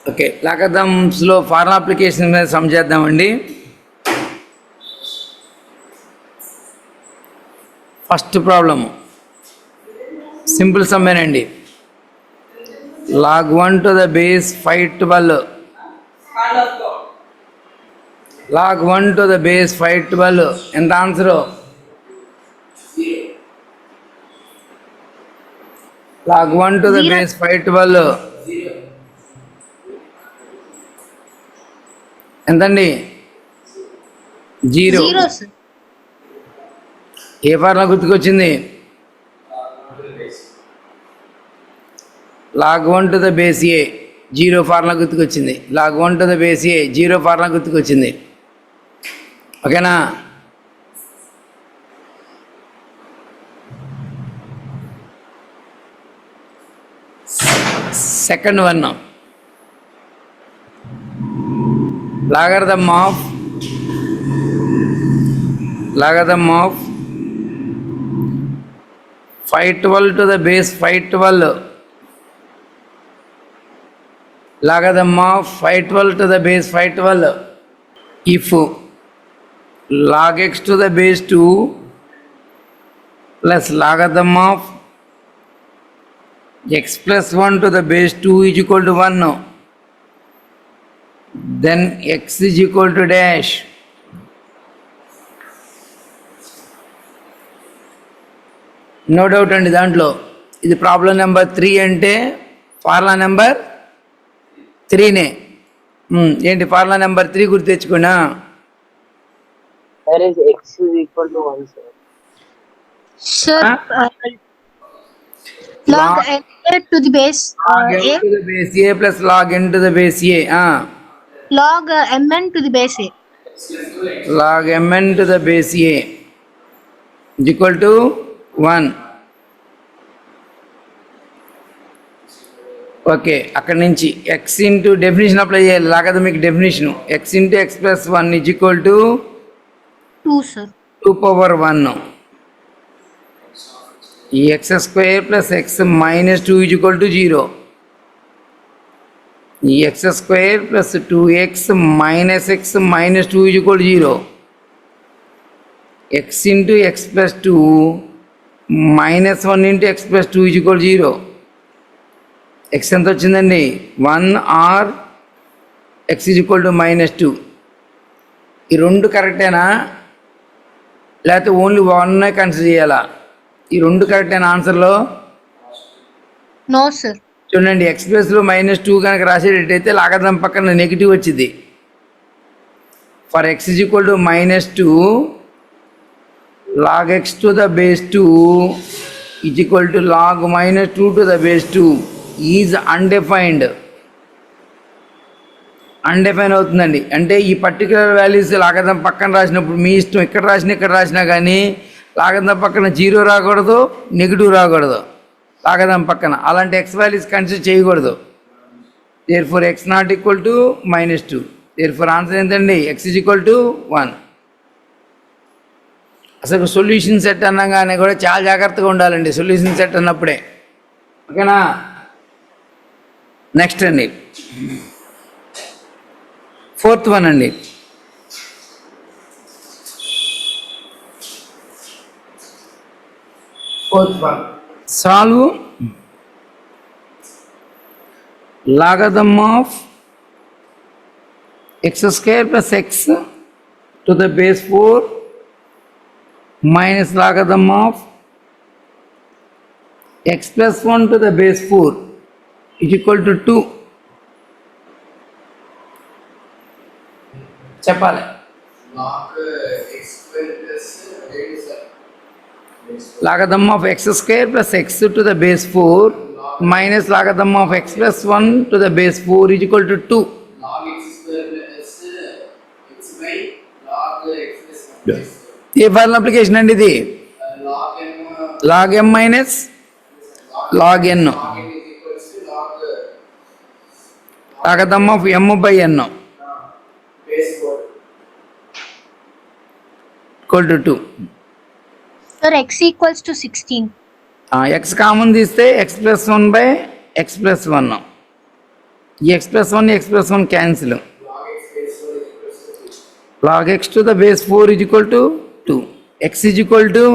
Okay, లాగరిథమ్స్లో formula application మీద sum చేద్దామండి. ఫస్ట్ ప్రాబ్లమ్ సింపుల్ సమ్మేనండి. log 1 to the base 512, log 1 to the base 512 ఎంత answer? log 1 to the base 512 ఎంతండి? 0. ఏ formula గుర్తుకొచ్చింది? log 1 to the base a 0 formula గుర్తుకొచ్చింది. log 1 to the base a 0 formula గుర్తుకొచ్చింది. ఓకేనా? Second one, logarithm of 512 to the base 512, logarithm of 512 to the base 512 if log x to the base 2 plus logarithm of x plus 1 to the base 2 is equal to 1, then x is equal to dash. No doubt అండి దాంట్లో. ఇది problem number 3 అంటే formula number 3నే. ఏంటి formula number 3 గుర్తు తెచ్చుకున్నా? x is equal to 1, sir. Sir, log n to the base a to the base a plus log n to the base a. Log mn to the base a. Log mn to the base a is equal to 1. Okay, అక్కడి నుంచి x into definition apply చేయాలి. Logarithmic definition x into x plus 1 is equal to 2, sir. 2 power 1. ఈ x square plus x minus 2 is equal to 0. ఈ x square plus 2x minus x minus 2 is equal to 0. x into x plus 2 minus 1 into x plus 2 is equal to 0. x ఎంత వచ్చిందండి? 1 or x is equal to minus 2. ఈ రెండు కరెక్టేనా లేకపోతే only 1 consider చేయాలా? ఈ రెండు కరెక్టేనా ఆన్సర్లో? No sir. చూడండి, x ప్లస్లో మైనస్ 2 కనుక రాసేటట్టయితే లాగరిథం పక్కన నెగిటివ్ వచ్చింది. For x is equal to minus 2 log x to the base 2 is equal to log minus 2 to the base 2 is undefined. Undefined అవుతుందండి. అంటే ఈ పర్టికులర్ వాల్యూస్ లాగరిథం పక్కన రాసినప్పుడు మీ ఇష్టం, ఇక్కడ రాసినా కానీ లాగరిథం పక్కన 0 రాకూడదు, నెగిటివ్ రాకూడదు. లాగరిథం పక్కన అలాంటి x వాల్యూస్ కన్సిడర్ చేయకూడదు. Therefore x not equal to minus 2. Therefore answer ఏంటండి? x is equal to 1. అసలు సొల్యూషన్ సెట్ అన్నగానే కూడా చాలా జాగ్రత్తగా ఉండాలండి సొల్యూషన్ సెట్ అన్నప్పుడే. ఓకేనా? నెక్స్ట్ అండి, ఫోర్త్ వన్ అండి. Fourth one, solve logarithm of x square plus x to the base 4 minus logarithm of x plus 1 to the base 4 is equal to 2. చెప్పాలి. logarithm of x square plus x to the base 4 minus logarithm of x plus 1 to the base 4 is equal to 2. log x square plus x by log x plus 1. A formula application అండి ఇది? log m minus log n. Logarithm of m by n equal to 2. Sir, x equals to 16. x common తీస్తే x plus 1 by x plus 1. ఈ x+1 cancel. log x base 4 is equals to 3. log x to the base 4 is equal to 2. X is equal to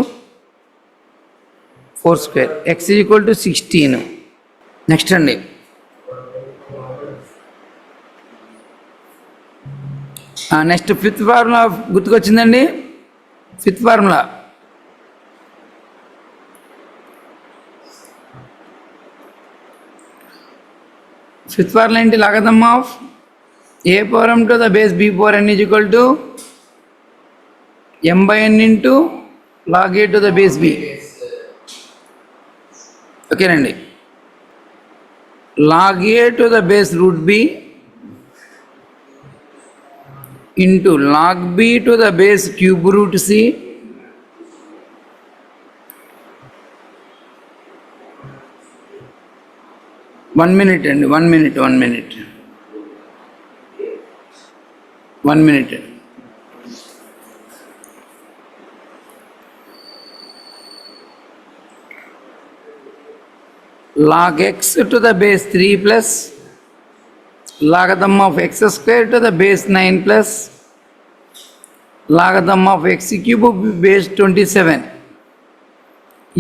4 square. X is equal to 16. Next అండి, next fifth formula గుర్తుకొచ్చిందండి. Fifth formula ఏంటి? Logarithm of a power m to the base b power n is equal to m by n into log a to the base b. ఓకేనండి. log a to the base root b into log b to the base cube root c one minute అండి, 1 minute. log x to the base 3 plus logarithm of x square to the base 9 plus logarithm of x cube base 27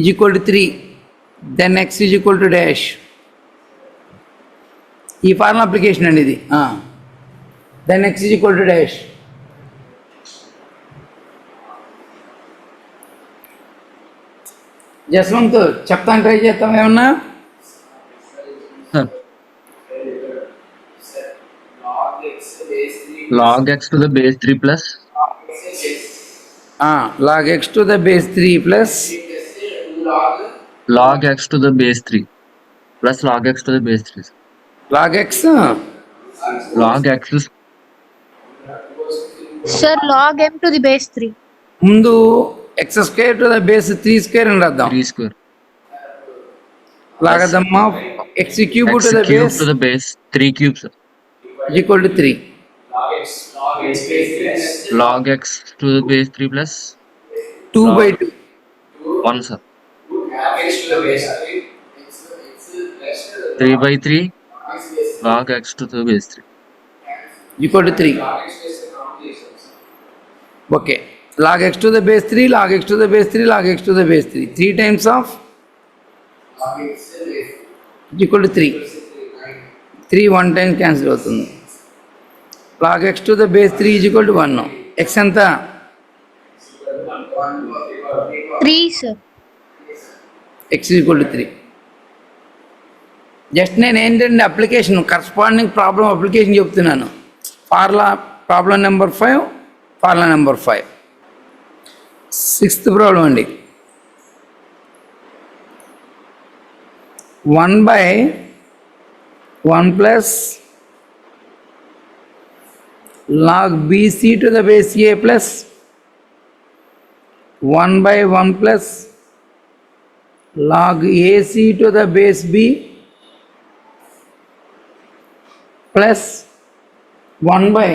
is equal to 3. Then x is equal to dash. ఈ formula application అండి ఇది. Then x is equal to dash. Jaswanth చెప్తాను, try చేస్తాం ఏమన్నా. Log x to the base 3 plus log x to the base 3 plus log x to the base 3 plus log x to the base 3. log x Log x is Sir, log m to the base 3. ముందు x square to the base 3 square అని రాద్దాం. 3 square. logarithm of x cube X to the cube base to the base 3 cubes. is equal to 3. Log x to the base 3 plus 2 by 2. 1, sir. 3 by 3 log x to the base 3. equal to 3. Okay. log x to the base 3, log x to the base 3, log x to the base 3. 3 times of equal to 3. 3 1 time cancel అవుతుంది. log x to the base 3 is equal to 1. x ఎంత? 3, sir. x is equal to 3. Just నేను ఏంటంటే application corresponding problem application చెప్తున్నాను. Formula problem number 5, formula number 5. Sixth problem అండి. 1 by 1 plus log bc to the base a plus 1 by 1 plus log ac to the base b plus 1 by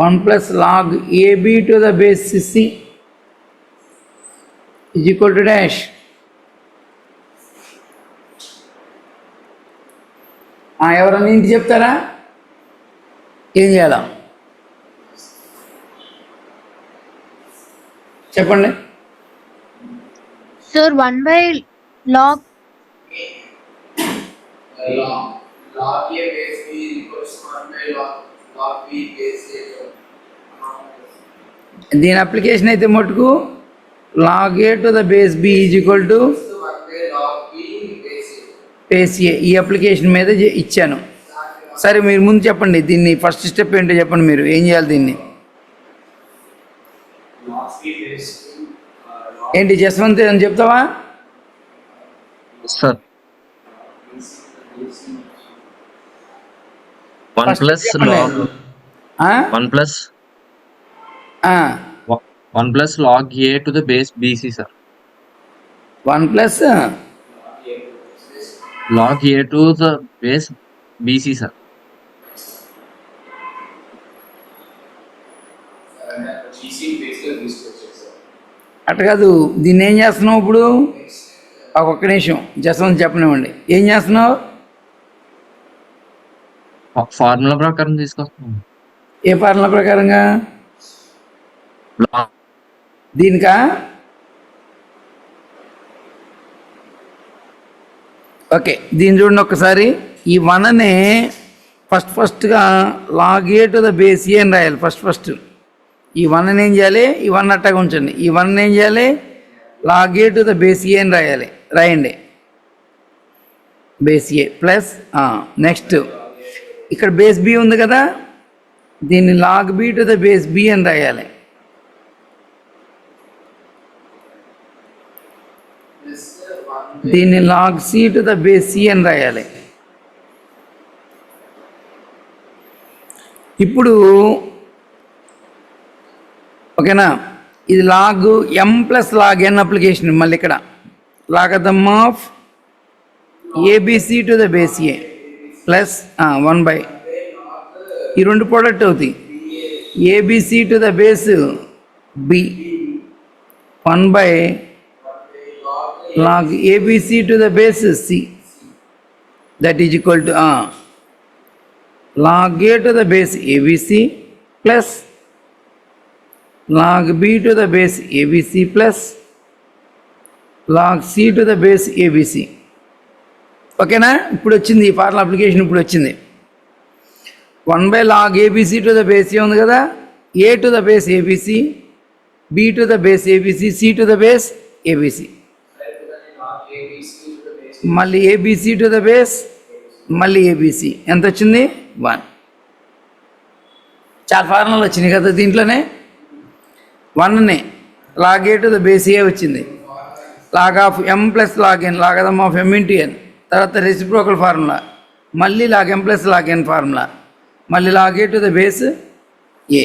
1 plus log ab to the base c is equal to dash. ఎవరన్నా ఇంటి చెప్తారా? ఏం చేయాలా చెప్పండి. Sir, 1 by log Log a base b equals 1 by log b base a. దీని application అయితే మటుకు log a to the base b is equal to 1 by log b base a. base a. ఈ అప్లికేషన్ మీద ఇచ్చాను. సరే మీరు ముందు చెప్పండి, దీన్ని ఫస్ట్ స్టెప్ ఏంటో చెప్పండి, మీరు ఏం చేయాలి దీన్ని. Log b base ఏంటి జస్వంత్ అని చెప్తావా? sir. 1 First plus చెప్పండి. log 1 plus 1 plus log a to the base bc, sir. 1 plus Log a to the base bc, sir. అట్ట కాదు, దీన్ని ఏం చేస్తున్నావు ఇప్పుడు? ఒక్క నిమిషం జస్వంత్ చెప్పనివ్వండి. ఏం చేస్తున్నావు? ఫార్ములా ప్రకారం తీసుకొస్తాం. ఏ ఫార్ములా ప్రకారంగా? దీనికా? ఓకే, దీన్ని చూడండి ఒక్కసారి. ఈ 1నే ఫస్ట్గా log a to the base a అని రాయాలి. ఫస్ట్ ఈ 1ని ఏం చేయాలి? ఈ 1 అట్టగా ఉంచండి. ఈ 1ని ఏం చేయాలి? Log a to the base a అని రాయాలి. రాయండి. బేస్ ఏ ప్లస్ నెక్స్ట్ ఇక్కడ బేస్ బి ఉంది కదా, దీన్ని log b to the base b అని రాయాలి. This 1 దీన్ని log c to the base c అని రాయాలి. ఇప్పుడు ఓకేనా, ఇది log m plus log n application. మళ్ళీ ఇక్కడ logarithm of ABC to the base a plus 1 ఈ రెండు ప్రోడక్ట్ అవుతాయి. ABC to the base B 1 log ABC to the base C, that is equal to log A to the base ABC plus log B to the base ABC plus log C to the base ABC. ఓకేనా? ఇప్పుడు వచ్చింది ఈ formula application. ఇప్పుడు వచ్చింది 1 log ABC to the base A ఉంది కదా, A to the base ABC, B to the base ABC, C to the base ABC, మళ్ళీ ABC to the base మళ్ళీ ఏబిసి. ఎంత వచ్చింది? 1. చాలా ఫార్ములాలు వచ్చినాయి కదా దీంట్లోనే. 1నే log a to the base a వచ్చింది. Log of m plus log n, logarithm of m into n, తర్వాత రెసిప్రోకల్ ఫార్ములా, మళ్ళీ log m plus log n formula, మళ్ళీ log a to the base a.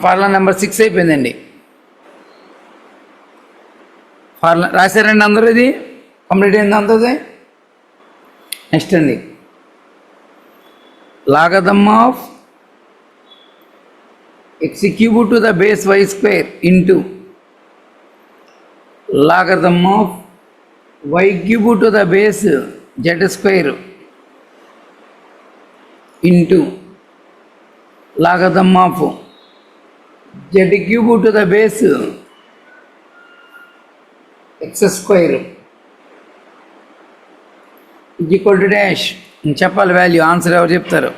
Formula number 6 అయిపోయిందండి. Formula రాశారండి అందరూ? ఇది complete అయింది అందరిది. నెక్స్ట్ అండి, logarithm of x cube to the base y square into logarithm of y cube to the base z square into logarithm of z cube to the base x square is equal to dash. చెప్పాలి value. Answer ఎవరు చెప్తారు?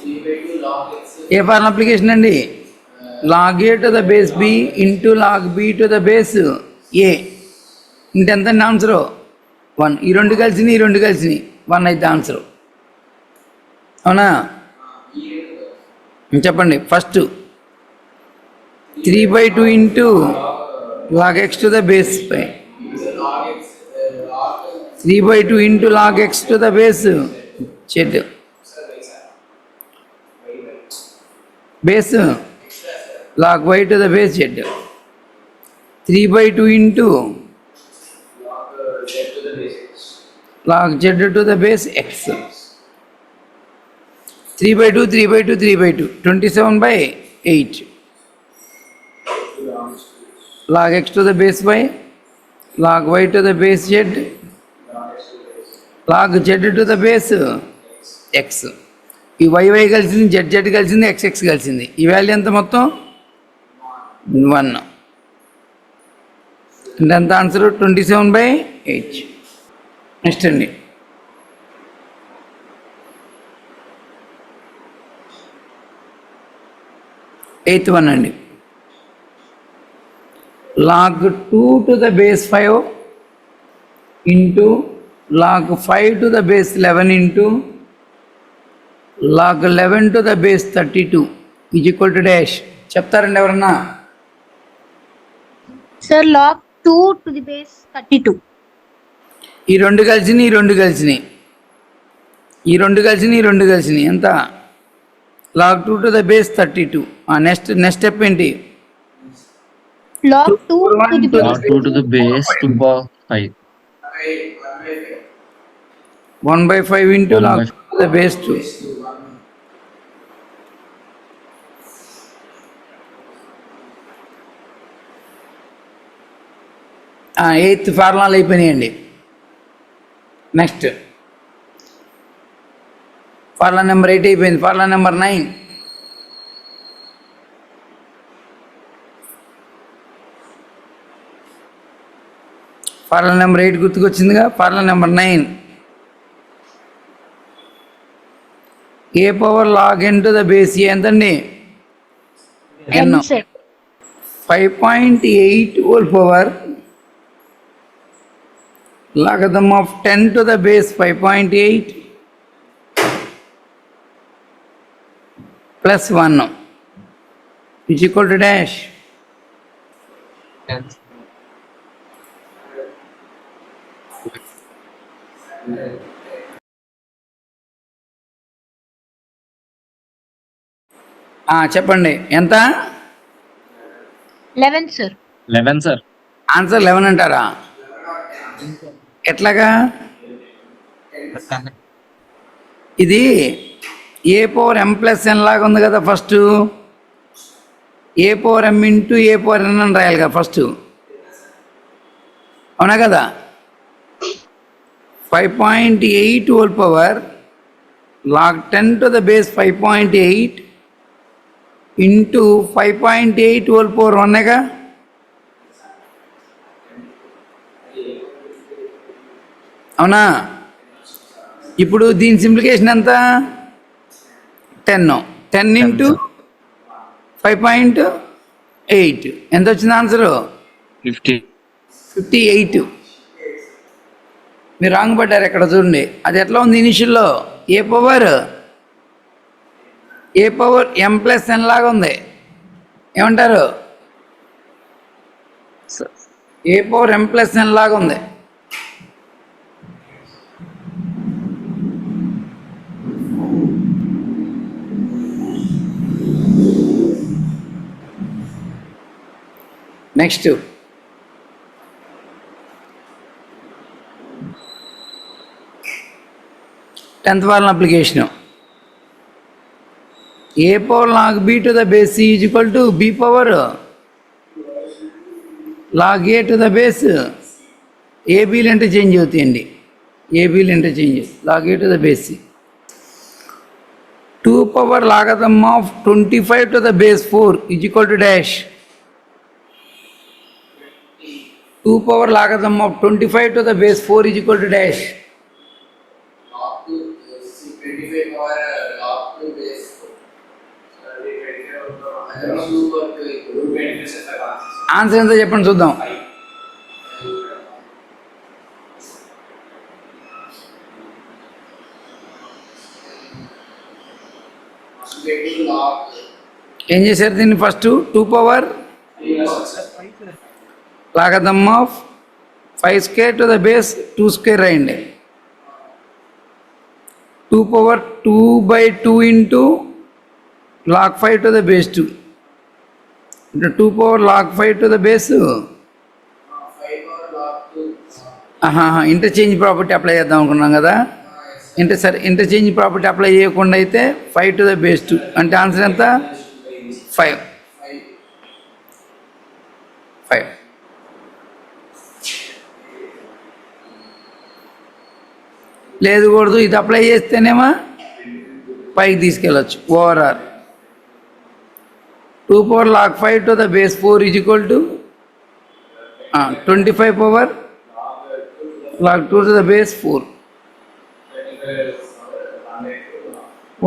3/2 log x. ఏ formula application అండి? Log a to the base b into log b to the base a. ఇంకెంత answer? 1. ఈ రెండు కలిసినాయి, ఈ రెండు కలిసినాయి, 1 అయితే ఆన్సరు. అవునా? చెప్పండి. First 3/2 into log x to the base pi, 3/2 into log x to the base z base log y to the base z, 3/2 into log z to the base x, 3/2 3/2 3/2 27/8 log x to the base y log y to the base z log z to the base x. ఈ y కలిసింది, z కలిసింది, x కలిసింది. ఈ value ఎంత మొత్తం? 1. అంటే ఎంత answer? 27/8. Next అండి, 8th one అండి. log 2 to the base 5 into log 5 to the base 11 into log 11 to the base 32 is equal to dash. చెప్తారండి ఎవరన్నా? Sir, log 2 to the base 32. ఈ రెండు కలిసినాయి, ఈ రెండు కలిసినాయి, ఈ రెండు కలిసినాయి, ఈ రెండు కలిసినాయి. ఎంత? log 2 to the base 32. Next step ఏంటి? Log 2 to the base. Log 2 to the base 2 power 5. 1/5 into log 2 to the base 2. Eighth ఫార్ములాలు అయిపోయినాయండి. నెక్స్ట్ ఫార్ములా నెంబర్ 8 అయిపోయింది. Formula number 9. ఫార్ములా నెంబర్ 8 గుర్తుకొచ్చిందిగా. Formula number 9. A power log n to the base a ఎంతండి? n sir. 5.8 whole power logarithm of 10 to the base 5.8 plus 1 is equal to dash. చెప్పండి ఎంత? 11 sir. 11 sir. Answer 11 అంటారా? ఎట్లాగా? ఇది ఏ power m plus n లాగా ఉంది కదా. First ఏ power m into ఏ power n అని రాయాలి కదా ఫస్ట్, అవునా కదా? 5.8 whole power log 10 to the base 5.8 into 5.8 whole power 1గా. అవునా? ఇప్పుడు దీని సింప్లికేషన్ ఎంత? 10 ఇంటూ 5.8 ఎంత వచ్చింది ఆన్సరు? 58. మీరు రాంగ్ పడ్డారు ఎక్కడ చూడండి. అది ఎట్లా ఉంది ఇనిషియల్లో? A power m plus n లాగా ఉంది. ఏమంటారు? A power m plus n లాగా ఉంది. Next 10th formula application. A power log b to the base c is equal to b power log a to the base. ఏబీలు interchange అవుతాయండి. ఏబీలు interchange log a to the base c. 2 power logarithm of 25 to the base 4 is equal to dash. 2 power logarithm of 25 to the base 4 is equal to dash. log 2 25 power log 2 base 4. So 25 answer ఎంత చెప్పండి చూద్దాం. ఏం చేశారు దీన్ని? First 2 power logarithm of 5 square to the base 2 square రాయండి. 2 power 2/2 into log 5 to the base 2 అంటే 2 power log 5 to the base. 5 power log 2. Interchange property apply చేద్దాం అనుకున్నాం కదా. ఇంటర్చేంజ్ ప్రాపర్టీ అప్లై చేయకుండా అయితే 5 టు ద బేస్ 2 అంటే answer ఎంత? 5. లేదు కూడదు, ఇది అప్లై చేస్తేనేమో పైకి తీసుకెళ్ళచ్చు. Overall 2 power log 5 to the base 4 is equal to 25 power log 2 to the base 4.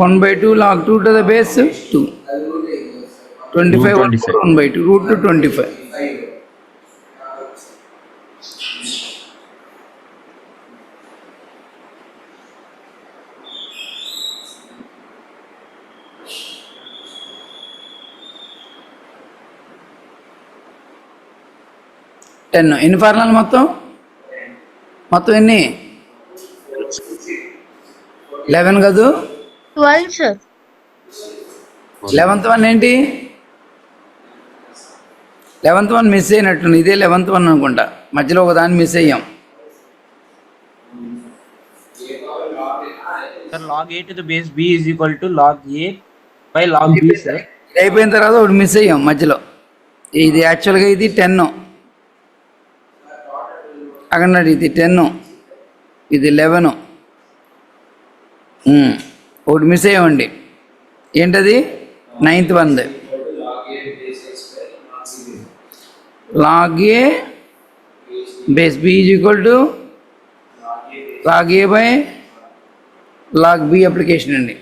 1/2 log 2 to the base 2. 25 1/2 root 25. ఎన్ని ఫార్ములాలు మొత్తం ఎన్ని? 11 కాదు. 12 sir. 11th వన్ ఏంటి? 11th వన్ మిస్ అయినట్టుంది. ఇదే 11th వన్ అనుకుంటా. మధ్యలో ఒక దాన్ని మిస్ అయ్యాం. Sir, log a to the base b is equal to log a by log b, sir. ఇది అయిపోయిన తర్వాత ఒకటి మిస్ అయ్యాం మధ్యలో. ఇది యాక్చువల్గా ఇది 10. అక్కడ ఇది 10, ఇది 11. ఒకటి మిస్ అయ్యామండి. ఏంటది? 9th one. log a base b is equal to log a by log b application అండి.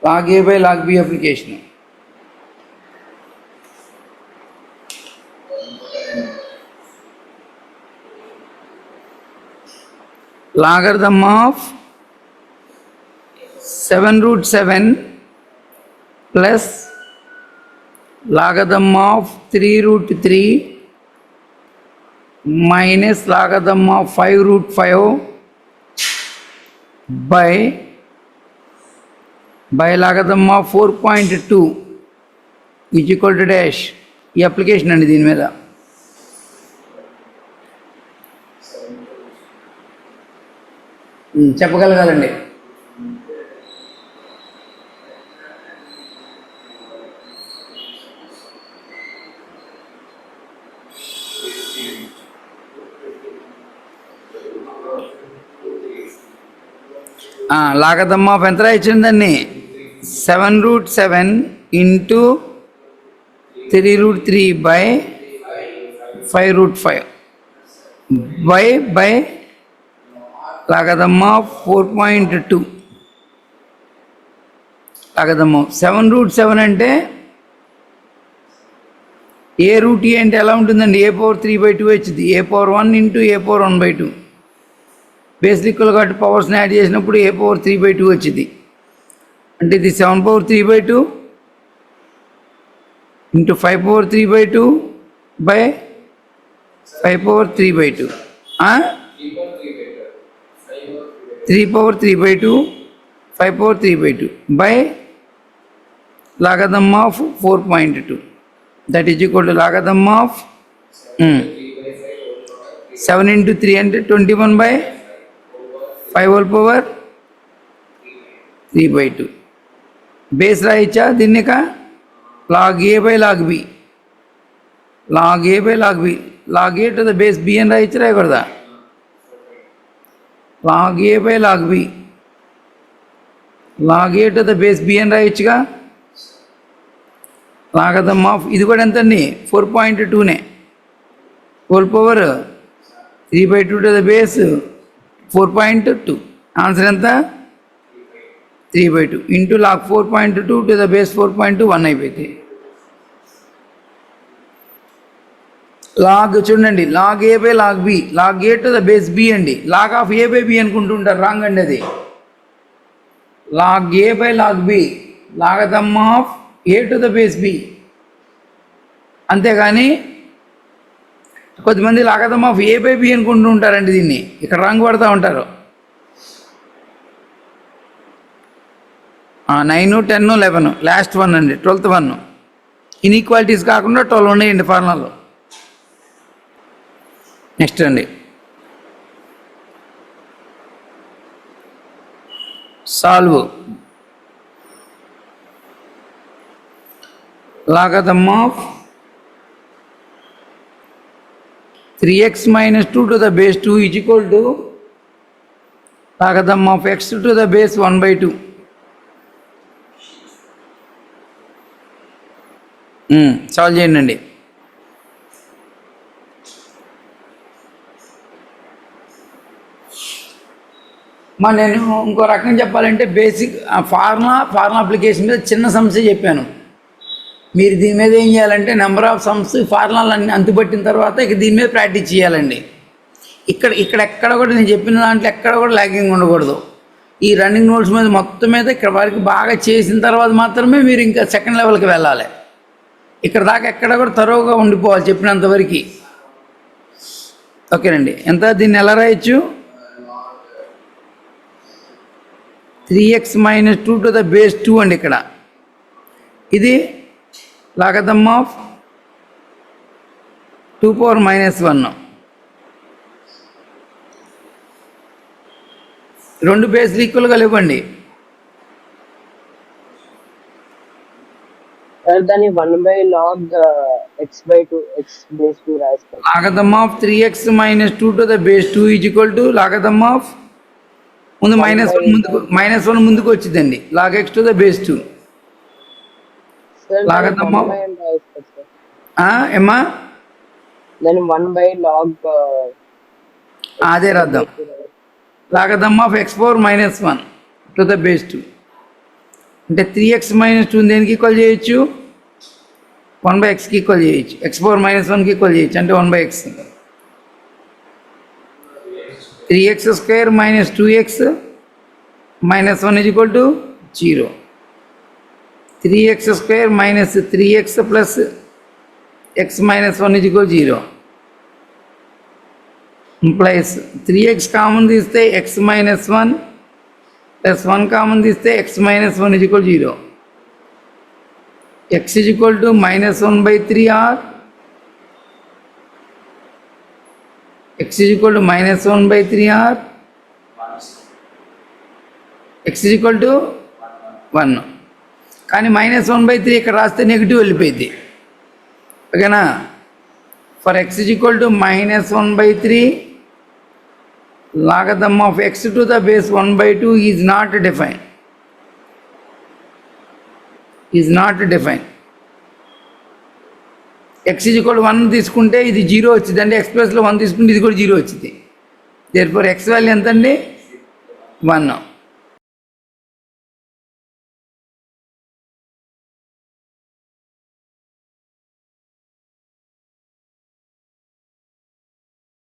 log a by log b application. Logarithm of 7√7 plus logarithm of 3√3 minus logarithm of 5√5 by logarithm of 4.2 is equal to dash. ఈ application అండి. దీని మీద చెప్పగలగాలండి. Logarithm of ఎంత ఇచ్చిందండి? 7√7 into 3√3 by 5√5 by logarithm of 4.2. Logarithm of 7√7 అంటే ఏ route ఏ అంటే ఎలా ఉంటుందండి? a⁴3/2 వచ్చింది. a⁴1 into a⁴1/2. Basic equal కాబట్టి పవర్స్ని యాడ్ చేసినప్పుడు a⁴3/2 వచ్చింది. అంటే ఇది 7⁴3/2 into 5⁴3/2 by 5⁴3/2. 3⁴3/2 5⁴3/2 by logarithm of 4.2. That is equal to logarithm of 7 into 3 అంటే 21/5⁴3/2. బేస్ రాయచ్చా దీన్నిక? log a by log b. log a by log b. log a to the base b అని రాయచ్చు, రాయకూడదా? log a by log b. log a to the base b అని రాయొచ్చుగా. లాగదమ్ of ఇది కూడా ఎంతండి? 4.2నే. Whole power 3/2 to the base 4.2. Answer ఎంత? 3/2 into log 4.2 to the base 4.2 1 అయిపోయింది. Log చూడండి, log a by log b. log a to the base b అండి. log ఆఫ్ a by b అనుకుంటుంటారు, రాంగ్ అండి అది. log a by log b logarithm of a to the base b. అంతేగాని కొద్దిమంది logarithm of a by b అనుకుంటూ ఉంటారండి. దీన్ని ఇక్కడ రాంగ్ పడుతూ ఉంటారు. 9, 10, 11 లాస్ట్ వన్ అండి, 12th వన్. ఇన్ఈక్వాలిటీస్ కాకుండా 12 ఉన్నాయండి ఫార్ములాలో. నెక్స్ట్ అండి, solve. Logarithm of 3x - 2 to the base 2 is equal to logarithm of x to the base 1/2. Solve చేయండి అండి. నేను ఇంకో రకంగా చెప్పాలంటే బేసిక్ ఫార్ములా అప్లికేషన్ మీద చిన్న సమస్య చెప్పాను. మీరు దీని మీద ఏం చేయాలంటే నెంబర్ ఆఫ్ సమ్స్ ఫార్ములాలన్నీ అంతుపట్టిన తర్వాత ఇక దీని మీద ప్రాక్టీస్ చేయాలండి. ఇక్కడ ఎక్కడ కూడా నేను చెప్పిన దాంట్లో ఎక్కడ కూడా ల్యాగింగ్ ఉండకూడదు. ఈ రన్నింగ్ నోట్స్ మీద మొత్తం మీద ఇక్కడ వరకు బాగా చేసిన తర్వాత మాత్రమే మీరు ఇంకా సెకండ్ లెవెల్కి వెళ్ళాలి. ఇక్కడ దాకా ఎక్కడ కూడా తరోగా ఉండిపోవాలి చెప్పినంతవరకు. ఓకేనండి. ఎంత దీన్ని ఎలా రాయొచ్చు? 3x - 2 to the base 2 అండి. ఇక్కడ ఇది లాగదమ్ ఆఫ్ 2 power -1. రెండు బేస్లు ఈక్వల్గా లేవండి. సార్ దాన్ని 1/log x/2 x/2 రాస్తాం. Logarithm of 3x minus 2 to the base 2 is equal to logarithm of ముందు -1 ముందుకు వచ్చిందండి log x to the base 2. Sir logarithm of అని రాస్తారు సార్. ఏమ్మా దాన్ని 1/log అదే రాద్దాం. Logarithm of x4 - 1 to the base 2 అంటే 3x - 2 దేనికి ఈక్వల్ చేయొచ్చు 1/xకి ఈక్వల్ చేయొచ్చు. x4 - 1కి ఈక్వల్ చేయొచ్చు అంటే 1/x. 3x² - 2x - 1 is equal to 0. 3x² - 3x plus x - 1 is equal 0. Implies 3x common తీస్తే x - 1 ప్లస్ 1 కామన్ తీస్తే x - 1 is equal 0. x is equal to -1/3r, x is equal to -1/3r, x is equal to 1. కానీ -1/3 ఇక్కడ రాస్తే negative వెళ్ళిపోయింది. ఓకేనా? For x is equal to -1/3 logarithm of x to the base 1/2 is not defined. x is equal to 1 తీసుకుంటే ఇది 0 వచ్చింది అంటే x ప్లస్లో 1 తీసుకుంటే ఇది కూడా 0 వచ్చింది. దేర్ఫోర్ x వాల్యూ ఎంత అండి 1.